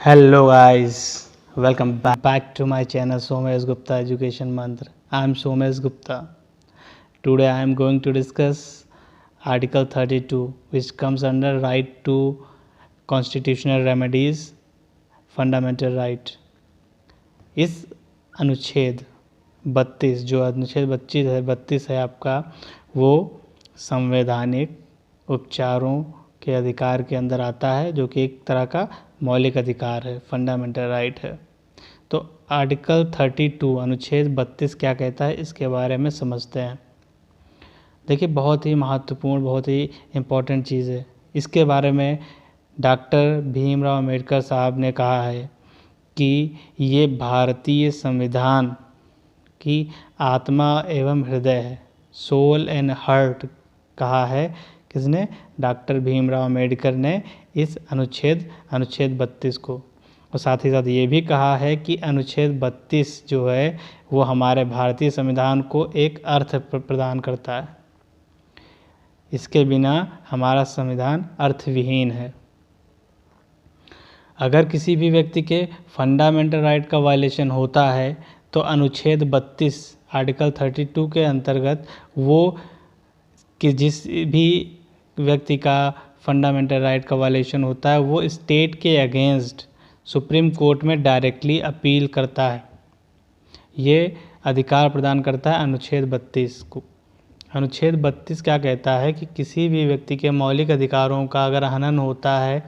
Hello guys, welcome back to my channel Somesh Gupta Education Mantra. I am Somesh Gupta. Today I am going to discuss Article 32 which comes under right to constitutional remedies, fundamental right. इस अनुच्छेद 32 जो अनुच्छेद 32 है आपका, वो संवैधानिक उपचारों के अधिकार के अंदर आता है, जो कि एक तरह का मौलिक अधिकार है, फंडामेंटल राइट है। तो आर्टिकल 32 अनुच्छेद 32 क्या कहता है, इसके बारे में समझते हैं। देखिए, बहुत ही महत्वपूर्ण, बहुत ही इम्पोर्टेंट चीज़ है। इसके बारे में डॉक्टर भीमराव अम्बेडकर साहब ने कहा है कि ये भारतीय संविधान की आत्मा एवं हृदय है। सोल एंड हार्ट कहा है किसने? डॉक्टर भीमराव अम्बेडकर ने इस अनुच्छेद 32 को। और साथ ही साथ ये भी कहा है कि अनुच्छेद 32 जो है वो हमारे भारतीय संविधान को एक अर्थ प्रदान करता है। इसके बिना हमारा संविधान अर्थविहीन है। अगर किसी भी व्यक्ति के फंडामेंटल राइट का वायलेशन होता है तो अनुच्छेद 32 आर्टिकल 32 के अंतर्गत वो कि जिस भी व्यक्ति का फंडामेंटल राइट का वायलेशन होता है वो स्टेट के अगेंस्ट सुप्रीम कोर्ट में डायरेक्टली अपील करता है। ये अधिकार प्रदान करता है अनुच्छेद 32 को। अनुच्छेद 32 क्या कहता है कि किसी भी व्यक्ति के मौलिक अधिकारों का अगर हनन होता है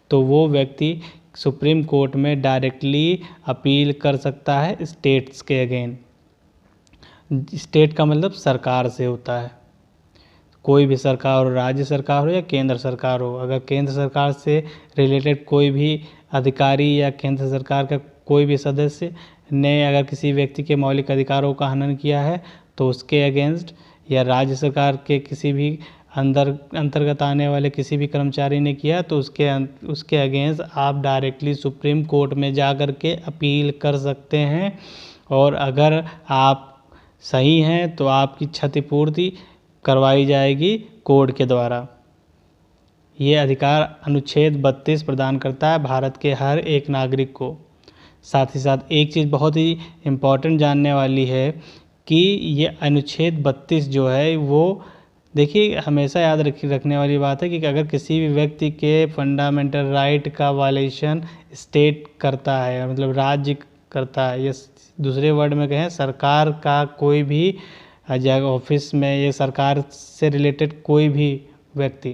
तो वो व्यक्ति सुप्रीम कोर्ट में डायरेक्टली अपील कर सकता है स्टेट्स के अगेंस्ट। स्टेट का मतलब सरकार से होता है, कोई भी सरकार हो, राज्य सरकार हो या केंद्र सरकार हो। अगर केंद्र सरकार से रिलेटेड कोई भी अधिकारी या केंद्र सरकार का कोई भी सदस्य ने अगर किसी व्यक्ति के मौलिक अधिकारों का हनन किया है तो उसके अगेंस्ट, या राज्य सरकार के किसी भी अंतर्गत आने वाले किसी भी कर्मचारी ने किया तो उसके अगेंस्ट आप डायरेक्टली सुप्रीम कोर्ट में जा कर के अपील कर सकते हैं। और अगर आप सही हैं तो आपकी क्षतिपूर्ति करवाई जाएगी कोर्ट के द्वारा। ये अधिकार अनुच्छेद 32 प्रदान करता है भारत के हर एक नागरिक को। साथ ही साथ एक चीज़ बहुत ही इम्पोर्टेंट जानने वाली है कि ये अनुच्छेद 32 जो है वो, देखिए, हमेशा याद रखने वाली बात है कि अगर किसी भी व्यक्ति के फंडामेंटल राइट का वायलेशन स्टेट करता है, मतलब राज्य करता है, या दूसरे वर्ड में कहें सरकार का कोई भी जगह ऑफिस में या सरकार से रिलेटेड कोई भी व्यक्ति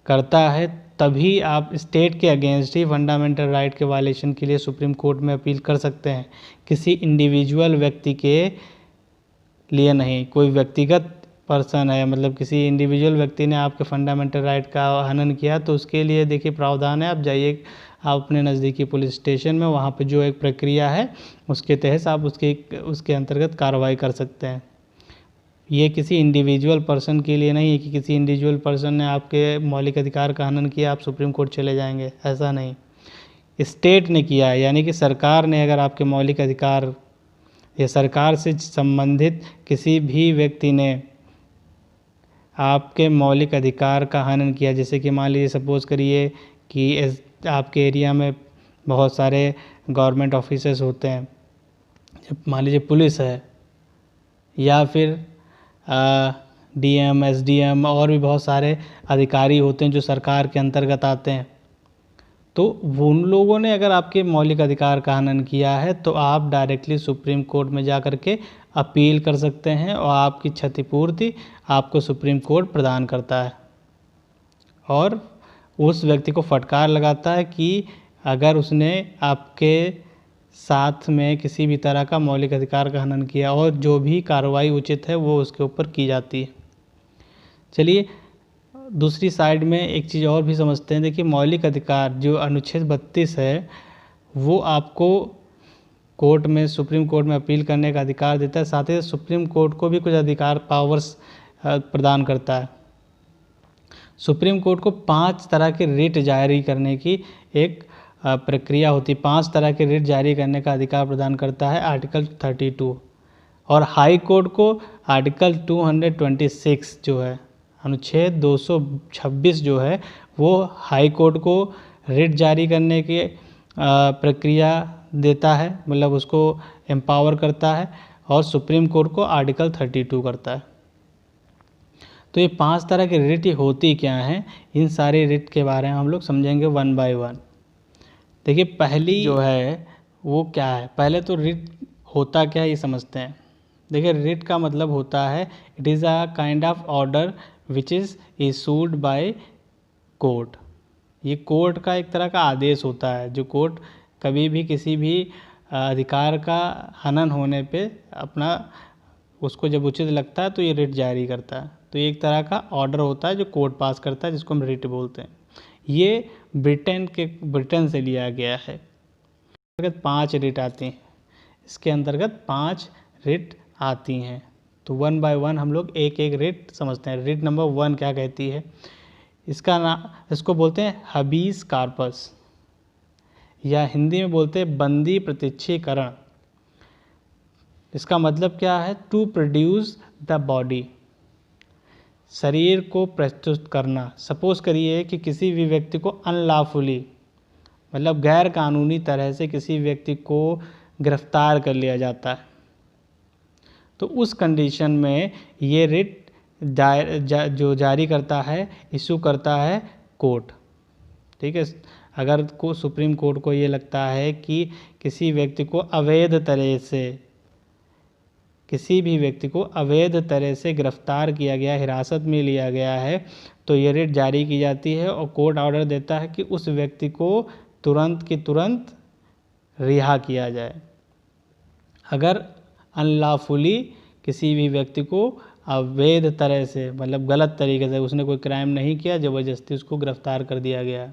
करता है, तभी आप स्टेट के अगेंस्ट ही फंडामेंटल राइट के वायलेशन के लिए सुप्रीम कोर्ट में अपील कर सकते हैं। किसी इंडिविजुअल व्यक्ति के लिए नहीं। कोई व्यक्तिगत पर्सन है, मतलब किसी इंडिविजुअल व्यक्ति ने आपके फंडामेंटल राइट का हनन किया तो उसके लिए देखिए प्रावधान है। आप जाइए, आप अपने नज़दीकी पुलिस स्टेशन में, वहाँ पे जो एक प्रक्रिया है उसके तहत आप उसके अंतर्गत कार्रवाई कर सकते हैं। ये किसी इंडिविजुअल पर्सन के लिए नहीं है कि किसी इंडिविजुअल पर्सन ने आपके मौलिक अधिकार का हनन किया आप सुप्रीम कोर्ट चले जाएंगे, ऐसा नहीं। स्टेट ने किया है, यानी कि सरकार ने अगर आपके मौलिक अधिकार या सरकार से संबंधित किसी भी व्यक्ति ने आपके मौलिक अधिकार का हनन किया, जैसे कि मान लीजिए सपोज़ करिए कि आपके एरिया में बहुत सारे गवर्नमेंट ऑफिसर्स होते हैं, मान लीजिए पुलिस है या फिर डीएम, एसडीएम और भी बहुत सारे अधिकारी होते हैं जो सरकार के अंतर्गत आते हैं। तो उन लोगों ने अगर आपके मौलिक अधिकार का हनन किया है तो आप डायरेक्टली सुप्रीम कोर्ट में जा कर के अपील कर सकते हैं और आपकी क्षतिपूर्ति आपको सुप्रीम कोर्ट प्रदान करता है और उस व्यक्ति को फटकार लगाता है कि अगर उसने आपके साथ में किसी भी तरह का मौलिक अधिकार का हनन किया, और जो भी कार्रवाई उचित है वो उसके ऊपर की जाती है। चलिए दूसरी साइड में एक चीज़ और भी समझते हैं। देखिए, मौलिक अधिकार जो अनुच्छेद 32 है वो आपको कोर्ट में, सुप्रीम कोर्ट में अपील करने का अधिकार देता है। साथ ही सुप्रीम कोर्ट को भी कुछ अधिकार, पावर्स प्रदान करता है। सुप्रीम कोर्ट को 5 तरह के रिट जारी करने की एक प्रक्रिया होती है। 5 तरह के रिट जारी करने का अधिकार प्रदान करता है आर्टिकल 32। और हाई कोर्ट को आर्टिकल 226 जो है, अनुच्छेद 226 जो है वो हाई कोर्ट को रिट जारी करने के प्रक्रिया देता है, मतलब उसको एम्पावर करता है, और सुप्रीम कोर्ट को आर्टिकल 32 करता है। तो ये 5 तरह की रिट होती क्या हैं, इन सारी रिट के बारे में हम लोग समझेंगे वन बाय वन। देखिए पहली जो है वो क्या है, पहले तो रिट होता क्या है ये समझते हैं। देखिए रिट का मतलब होता है it is a kind of order which is issued by court. ये कोर्ट का एक तरह का आदेश होता है, जो कोर्ट कभी भी किसी भी अधिकार का हनन होने पे अपना उसको जब उचित लगता है तो ये रिट जारी करता है। तो ये एक तरह का ऑर्डर होता है जो कोर्ट पास करता है, जिसको हम रिट बोलते हैं। ये ब्रिटेन से लिया गया है। अंतर्गत 5 रिट आती हैं, इसके अंतर्गत 5 रिट आती हैं। तो वन बाय वन हम लोग एक एक रिट समझते हैं। रिट नंबर 1 क्या कहती है, इसको बोलते हैं हबीस कार्पस, या हिंदी में बोलते हैं बंदी प्रत्यक्षीकरण। इसका मतलब क्या है, टू प्रोड्यूस द बॉडी, शरीर को प्रस्तुत करना। सपोज करिए कि किसी भी व्यक्ति को अनलॉफुली, मतलब गैर कानूनी तरह से किसी व्यक्ति को गिरफ्तार कर लिया जाता है, तो उस कंडीशन में ये रिट जो जारी करता है, इशू करता है कोर्ट। ठीक है, अगर को सुप्रीम कोर्ट को ये लगता है कि किसी व्यक्ति को अवैध तरह से, किसी भी व्यक्ति को अवैध तरह से गिरफ्तार किया गया, हिरासत में लिया गया है, तो ये रिट जारी की जाती है और कोर्ट ऑर्डर देता है कि उस व्यक्ति को तुरंत की तुरंत रिहा किया जाए। अगर अनलॉफुली किसी भी व्यक्ति को अवैध तरह से, मतलब गलत तरीके से, उसने कोई क्राइम नहीं किया, ज़बरदस्ती उसको गिरफ्तार कर दिया गया,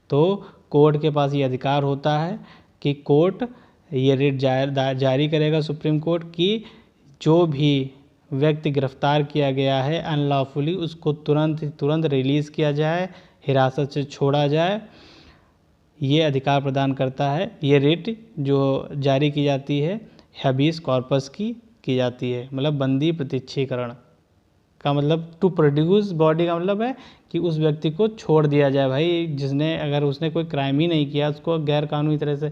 तो कोर्ट के पास ये अधिकार होता है कि कोर्ट ये रिट जारी करेगा सुप्रीम कोर्ट की जो भी व्यक्ति गिरफ्तार किया गया है अनलॉफुली, उसको तुरंत रिलीज़ किया जाए, हिरासत से छोड़ा जाए। ये अधिकार प्रदान करता है। ये रिट जो जारी की जाती है हैबीस कॉर्पस की जाती है, मतलब बंदी प्रत्यक्षीकरण का मतलब टू प्रोड्यूस बॉडी का मतलब है कि उस व्यक्ति को छोड़ दिया जाए। भाई जिसने, अगर उसने कोई क्राइम ही नहीं किया, उसको गैर कानूनी तरह से,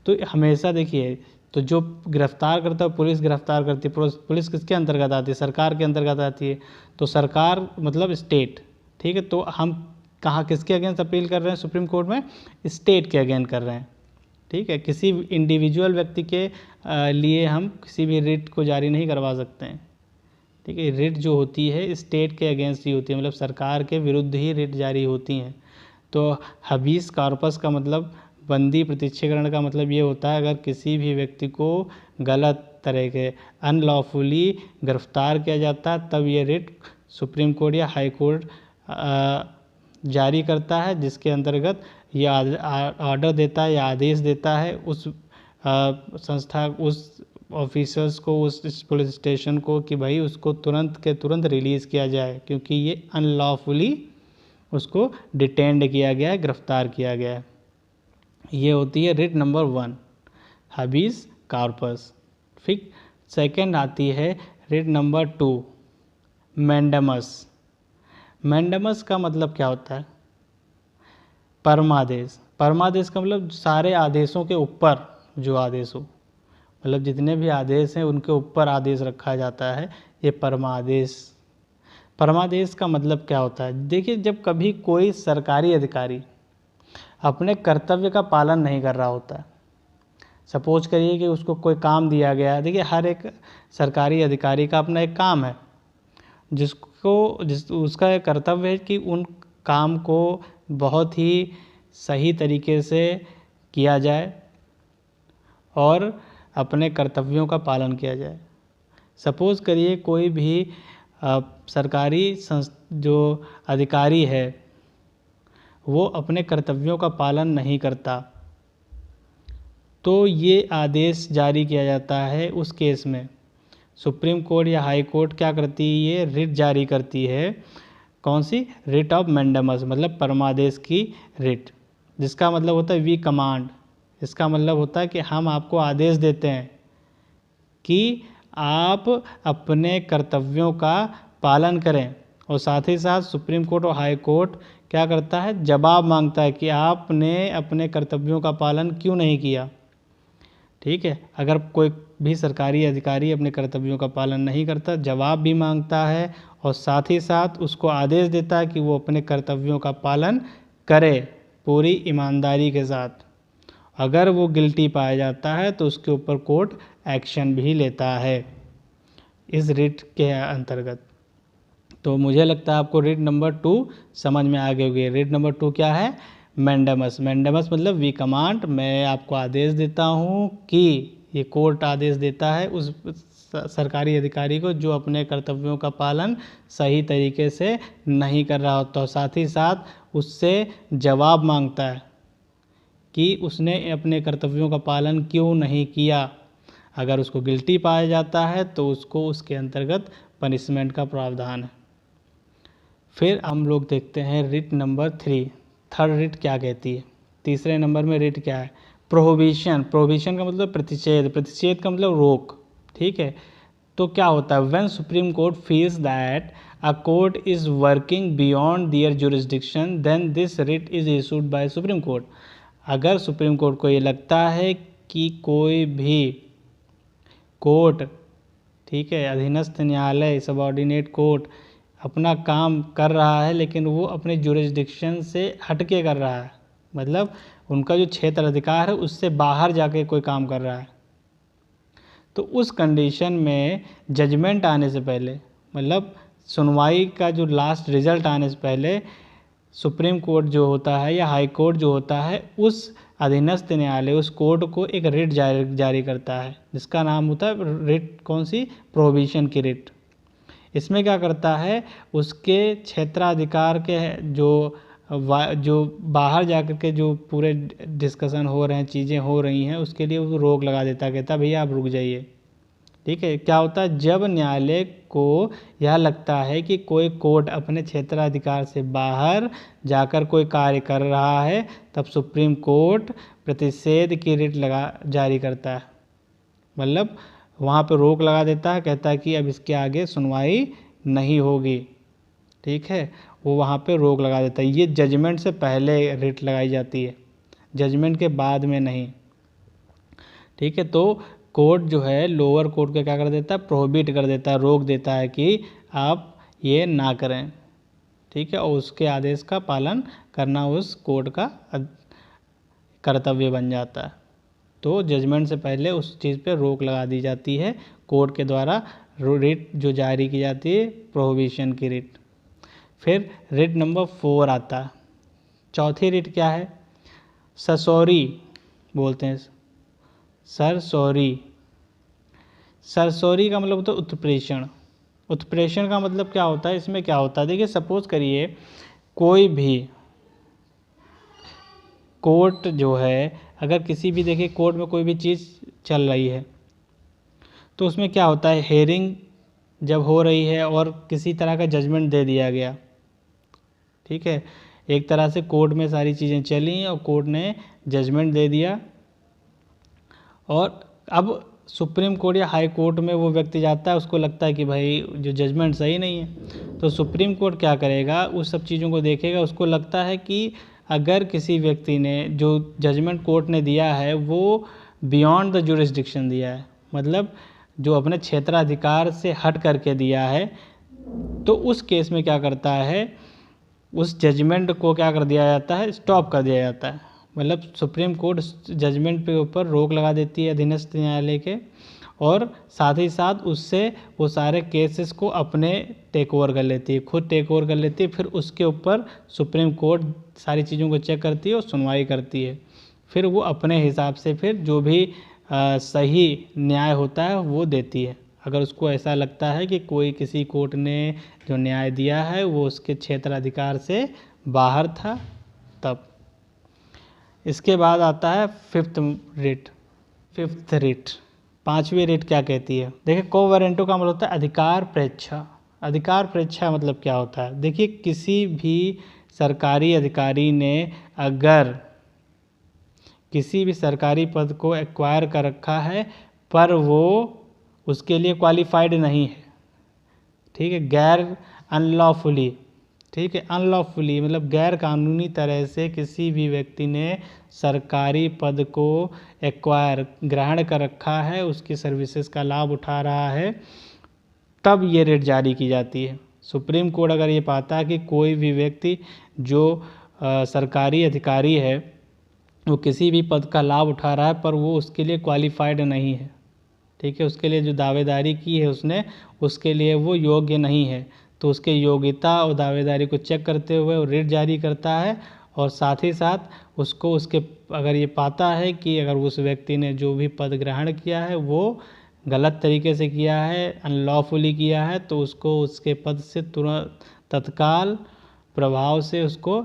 तो हमेशा देखिए, तो जो गिरफ्तार करता है पुलिस गिरफ्तार करती है। पुलिस किसके अंतर्गत आती है, सरकार के अंतर्गत आती है। तो सरकार मतलब स्टेट, ठीक है। तो हम कहाँ किसके अगेंस्ट अपील कर रहे हैं सुप्रीम कोर्ट में, स्टेट के अगेंस्ट कर रहे हैं, ठीक है। किसी इंडिविजुअल व्यक्ति के लिए हम किसी भी रिट को जारी नहीं करवा सकते हैं, ठीक है। रिट जो होती है स्टेट के अगेंस्ट ही होती है, मतलब सरकार के विरुद्ध ही रिट जारी होती हैं। तो हबीस कॉर्पस का मतलब, बंदी प्रत्यक्षीकरण का मतलब ये होता है अगर किसी भी व्यक्ति को गलत तरह के अनलॉफुली गिरफ्तार किया जाता है, तब ये रिट सुप्रीम कोर्ट या हाई कोर्ट जारी करता है, जिसके अंतर्गत ये ऑर्डर देता है या आदेश देता है उस संस्था, उस ऑफिसर्स को, उस पुलिस स्टेशन को, कि भाई उसको तुरंत के तुरंत रिलीज़ किया जाए, क्योंकि ये अनलॉफुली उसको डिटेंड किया गया है, गिरफ्तार किया गया है। ये होती है रिट नंबर 1 हबीस कॉर्पस। फिर सेकंड आती है रिट नंबर 2 मैंडेमस। मैंडेमस का मतलब क्या होता है, परमादेश। परमादेश का मतलब सारे आदेशों के ऊपर जो आदेश हो, मतलब जितने भी आदेश हैं उनके ऊपर आदेश रखा जाता है, ये परमादेश। परमादेश का मतलब क्या होता है, देखिए जब कभी कोई सरकारी अधिकारी अपने कर्तव्य का पालन नहीं कर रहा होता है, सपोज करिए कि उसको कोई काम दिया गया है। देखिए हर एक सरकारी अधिकारी का अपना एक काम है, उसका एक कर्तव्य है कि उन काम को बहुत ही सही तरीके से किया जाए और अपने कर्तव्यों का पालन किया जाए। सपोज़ करिए कोई भी सरकारी जो अधिकारी है वो अपने कर्तव्यों का पालन नहीं करता, तो ये आदेश जारी किया जाता है। उस केस में सुप्रीम कोर्ट या हाई कोर्ट क्या करती है, ये रिट जारी करती है। कौन सी, रिट ऑफ मैंडेमस, मतलब परमादेश की रिट, जिसका मतलब होता है वी कमांड। इसका मतलब होता है कि हम आपको आदेश देते हैं कि आप अपने कर्तव्यों का पालन करें, और साथ ही साथ सुप्रीम कोर्ट और हाई कोर्ट क्या करता है, जवाब मांगता है कि आपने अपने कर्तव्यों का पालन क्यों नहीं किया। ठीक है, अगर कोई भी सरकारी अधिकारी अपने कर्तव्यों का पालन नहीं करता, जवाब भी मांगता है और साथ ही साथ उसको आदेश देता है कि वो अपने कर्तव्यों का पालन करे पूरी ईमानदारी के साथ। अगर वो गिल्टी पाया जाता है तो उसके ऊपर कोर्ट एक्शन भी लेता है इस रिट के अंतर्गत। तो मुझे लगता है आपको रिट नंबर 2 समझ में आ गई होगी। रिट नंबर 2 क्या है, मैंडेमस। मैंडेमस मतलब वी कमांड, मैं आपको आदेश देता हूँ कि, ये कोर्ट आदेश देता है उस सरकारी अधिकारी को जो अपने कर्तव्यों का पालन सही तरीके से नहीं कर रहा होता, और साथ ही साथ उससे जवाब मांगता है कि उसने अपने कर्तव्यों का पालन क्यों नहीं किया। अगर उसको गिल्टी पाया जाता है तो उसको उसके अंतर्गत पनिशमेंट का प्रावधान है। फिर हम लोग देखते हैं रिट नंबर 3, थर्ड रिट क्या कहती है। तीसरे नंबर में रिट क्या है, प्रोहिबिशन। प्रोहिबिशन का मतलब प्रतिषेध, प्रतिषेध का मतलब रोक। ठीक है, तो क्या होता है, when Supreme Court feels that a court is working beyond there jurisdiction then this writ is issued by Supreme Court. अगर सुप्रीम कोर्ट को ये लगता है कि कोई भी कोर्ट, ठीक है, अधीनस्थ न्यायालय, सबऑर्डिनेट कोर्ट अपना काम कर रहा है लेकिन वो अपने जुरिस्डिक्शन से हटके कर रहा है, मतलब उनका जो क्षेत्र अधिकार है उससे बाहर जाके कोई काम कर रहा है, तो उस कंडीशन में जजमेंट आने से पहले, मतलब सुनवाई का जो लास्ट रिजल्ट आने से पहले, सुप्रीम कोर्ट जो होता है या हाई कोर्ट जो होता है उस अधीनस्थ न्यायालय, उस कोर्ट को एक रिट जारी करता है जिसका नाम होता है रिट, कौन सी, प्रोहिबिशन की रिट। इसमें क्या करता है, उसके क्षेत्राधिकार के जो बाहर जाकर के जो पूरे डिस्कशन हो रहे हैं, चीज़ें हो रही हैं, उसके लिए वो रोक लगा देता है, कहता भैया आप रुक जाइए। ठीक है, क्या होता है, जब न्यायालय को यह लगता है कि कोई कोर्ट अपने क्षेत्राधिकार से बाहर जाकर कोई कार्य कर रहा है, तब सुप्रीम कोर्ट प्रतिषेध की रिट जारी करता है, मतलब वहाँ पे रोक लगा देता है, कहता है कि अब इसके आगे सुनवाई नहीं होगी। ठीक है, वो वहाँ पे रोक लगा देता है। ये जजमेंट से पहले रिट लगाई जाती है, जजमेंट के बाद में नहीं। ठीक है, तो कोर्ट जो है लोअर कोर्ट को क्या कर देता है, प्रोहिबिट कर देता है, रोक देता है कि आप ये ना करें। ठीक है, और उसके आदेश का पालन करना उस कोर्ट का कर्तव्य बन जाता है। तो जजमेंट से पहले उस चीज़ पे रोक लगा दी जाती है कोर्ट के द्वारा, रिट जो जारी की जाती है प्रोहिबिशन की रिट। फिर रिट नंबर 4 आता है। चौथी रिट क्या है, सरसौरी बोलते हैं, सरसौरी। सरसौरी का मतलब होता है उत्प्रेषण। उत्प्रेषण का मतलब क्या होता है, इसमें क्या होता है, देखिए सपोज करिए कोई भी कोर्ट जो है, अगर किसी भी, देखिए कोर्ट में कोई भी चीज़ चल रही है तो उसमें क्या होता है, हेयरिंग जब हो रही है और किसी तरह का जजमेंट दे दिया गया, ठीक है, एक तरह से कोर्ट में सारी चीज़ें चली और कोर्ट ने जजमेंट दे दिया, और अब सुप्रीम कोर्ट या हाई कोर्ट में वो व्यक्ति जाता है, उसको लगता है कि भाई जो जजमेंट सही नहीं है, तो सुप्रीम कोर्ट क्या करेगा, उस सब चीज़ों को देखेगा, उसको लगता है कि अगर किसी व्यक्ति ने जो जजमेंट कोर्ट ने दिया है वो बियॉन्ड द जुरिस्डिक्शन दिया है, मतलब जो अपने क्षेत्राधिकार से हट करके दिया है, तो उस केस में क्या करता है, उस जजमेंट को क्या कर दिया जाता है, स्टॉप कर दिया जाता है। मतलब सुप्रीम कोर्ट जजमेंट पे ऊपर रोक लगा देती है अधीनस्थ न्यायालय के, और साथ ही साथ उससे वो सारे केसेस को अपने टेक ओवर कर लेती है, खुद टेक ओवर कर लेती है। फिर उसके ऊपर सुप्रीम कोर्ट सारी चीज़ों को चेक करती है और सुनवाई करती है। फिर वो अपने हिसाब से फिर जो भी सही न्याय होता है वो देती है। अगर उसको ऐसा लगता है कि कोई किसी कोर्ट ने जो न्याय दिया है वो उसके क्षेत्राधिकार से बाहर था, तब। इसके बाद आता है फिफ्थ रिट। पांचवी रिट क्या कहती है, देखिए को वारंटो का मतलब होता है अधिकार प्रेक्षा। अधिकार प्रेक्षा मतलब क्या होता है, देखिए किसी भी सरकारी अधिकारी ने अगर किसी भी सरकारी पद को एक्वायर कर रखा है पर वो उसके लिए क्वालिफाइड नहीं है, ठीक है, गैर अनलॉफुली, ठीक है। अनलॉफुली मतलब गैर कानूनी तरह से किसी भी व्यक्ति ने सरकारी पद को एक्वायर ग्रहण कर रखा है, उसकी सर्विसेज का लाभ उठा रहा है, तब ये रिट जारी की जाती है। सुप्रीम कोर्ट अगर ये पाता है कि कोई भी व्यक्ति जो सरकारी अधिकारी है वो किसी भी पद का लाभ उठा रहा है पर वो उसके लिए क्वालिफाइड नहीं है, ठीक है, उसके लिए जो दावेदारी की है उसने, उसके लिए वो योग्य नहीं है, तो उसके योग्यता और दावेदारी को चेक करते हुए वो रिट जारी करता है। और साथ ही साथ उसको उसके अगर ये पाता है कि अगर उस व्यक्ति ने जो भी पद ग्रहण किया है वो गलत तरीके से किया है, अनलॉफुली किया है, तो उसको उसके पद से तुरंत तत्काल प्रभाव से उसको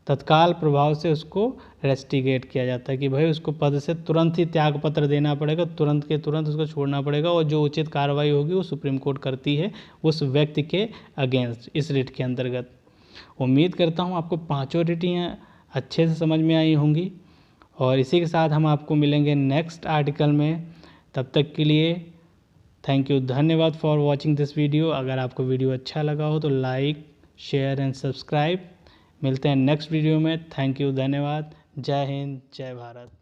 तत्काल प्रभाव से उसको रेस्टिगेट किया जाता है कि भाई उसको पद से तुरंत ही त्यागपत्र देना पड़ेगा, तुरंत के तुरंत उसको छोड़ना पड़ेगा, और जो उचित कार्रवाई होगी वो सुप्रीम कोर्ट करती है उस व्यक्ति के अगेंस्ट इस रिट के अंतर्गत। उम्मीद करता हूँ आपको पांचों रिटियाँ अच्छे से समझ में आई होंगी, और इसी के साथ हम आपको मिलेंगे नेक्स्ट आर्टिकल में। तब तक के लिए थैंक यू, धन्यवाद फॉर वॉचिंग दिस वीडियो। अगर आपको वीडियो अच्छा लगा हो तो लाइक, शेयर एंड सब्सक्राइब। मिलते हैं नेक्स्ट वीडियो में। थैंक यू, धन्यवाद। जय हिंद, जय भारत।